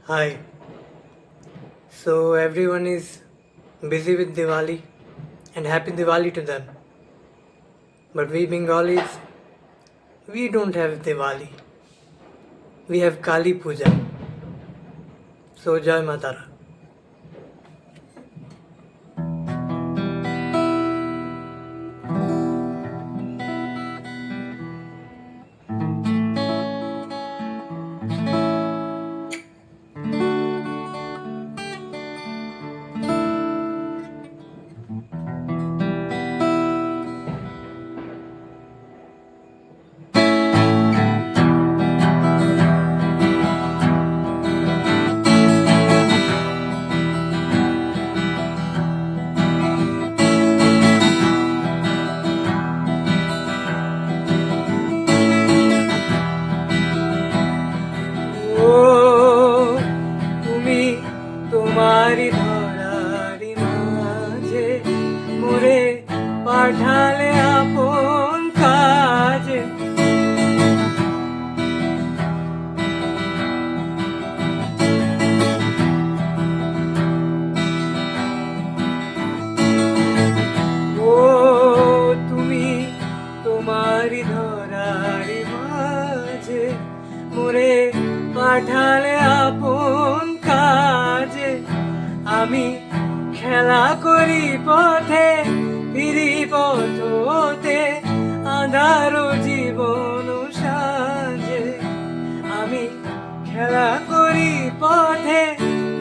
Hi. So everyone is busy with Diwali and happy Diwali to them. But we Bengalis, we don't have Diwali. We have Kali Puja. So Jai Matara. ও তুমি তোমারি ধরারি মাঝে মোরে পাঠালে আপন কাজে ও তুমি তোমারি ধরারি মাঝে মোরে পাঠালে আপন কাজে আমি খেলা করি পথে ফিরি পথ হতে আঁধার জীবন সাজে আমি খেলা করি পথে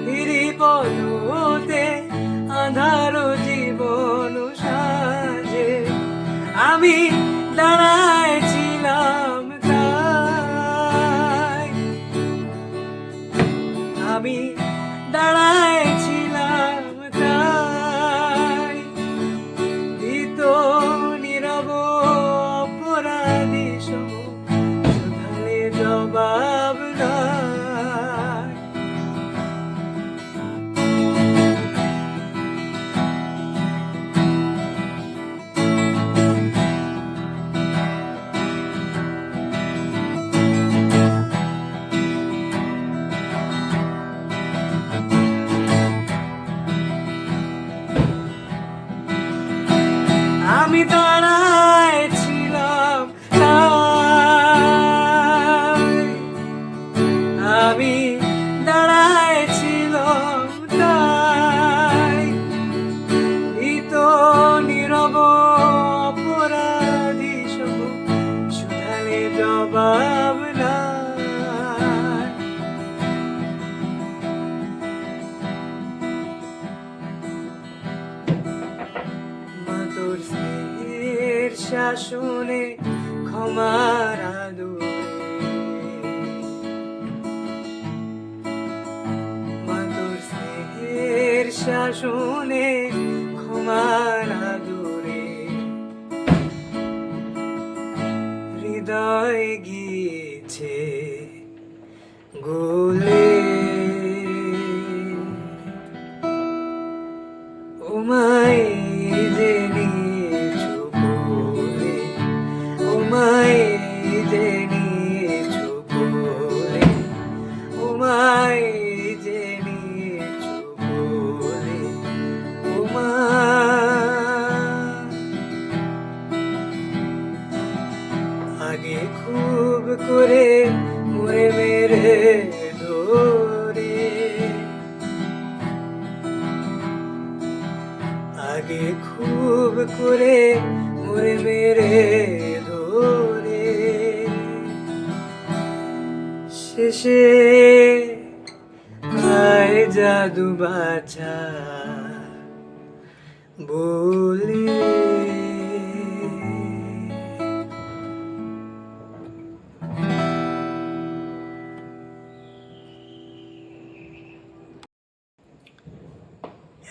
ফিরি পথ হতে আঁধার জীবন সাজে আমি দাঁড়াইছিলাম তাই আমি দাঁড়াইছিলাম তাই ভীত নীরব অপরাধী সম শুধালে জবাব নাই আমি দাঁড়াইছিলাম তাই আমি দাঁড়াইছিলাম তাই ভীত নীরব অপরাধী সম শুধালে জবাব নাই মাতোর স্নেহের শাসনে ক্ষমার আদরে মাতোর স্নেহের শাসনে ক্ষমার আদরে হৃদয় গিয়েছে গলে ওমায় যে নিয়েছো বলে ওমায় যে নিয়েছো বলে ওমায় যে নিয়েছো বলে ওমা আগে খুব করে মোরে মেরে ধরে আগে খুব করে মোরে মেরে ধরে শেষে আয় জাদু বাছা বলে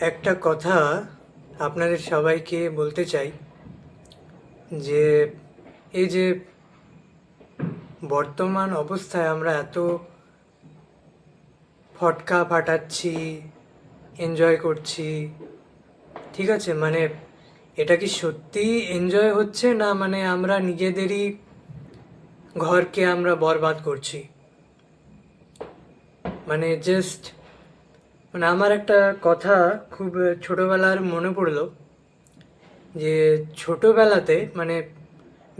একটা কথা আপনাদের সবাইকে বলতে চাই যে এই যে বর্তমান অবস্থায় আমরা এত ফটকা ফাটাচ্ছি এনজয় করছি ঠিক আছে মানে এটা কি সত্যিই এনজয় হচ্ছে না মানে আমরা নিজেদেরই ঘরকে আমরা বরবাদ করছি মানে জাস্ট মানে আমার একটা কথা খুব ছোটোবেলার মনে পড়লো যে ছোটোবেলাতে মানে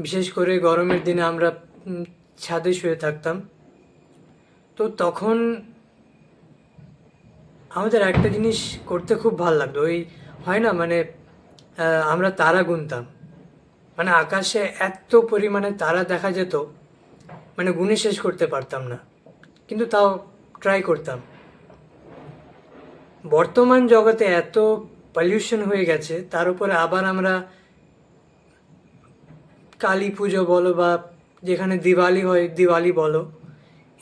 বিশেষ করে গরমের দিনে আমরা ছাদে শুয়ে থাকতাম। তো তখন আমাদের একটা জিনিস করতে খুব ভালো লাগতো, ওই হয় না মানে আমরা তারা গুনতাম, মানে আকাশে এত পরিমাণে তারা দেখা যেত, মানে গুণে শেষ করতে পারতাম না, কিন্তু তাও ট্রাই করতাম। বর্তমান জগতে এত পলিউশন হয়ে গেছে, তার উপরে আবার আমরা কালী পুজো বলো বা যেখানে দিওয়ালি হয় দিওয়ালি বলো,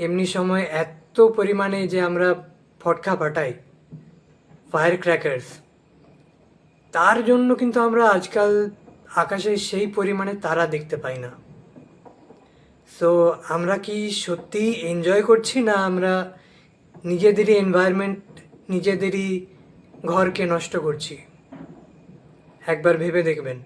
এমনি সময় এত পরিমাণে যে আমরা ফটকা ফাটাই, ফায়ার ক্র্যাকার্স, তার জন্য কিন্তু আমরা আজকাল আকাশে সেই পরিমাণে তারা দেখতে পাই না। সো আমরা কি সত্যি এনজয় করছি, না আমরা নিজেদেরই এনভায়রনমেন্ট, নিজেদেরই ঘরকে নষ্ট করছি? একবার ভেবে দেখবেন।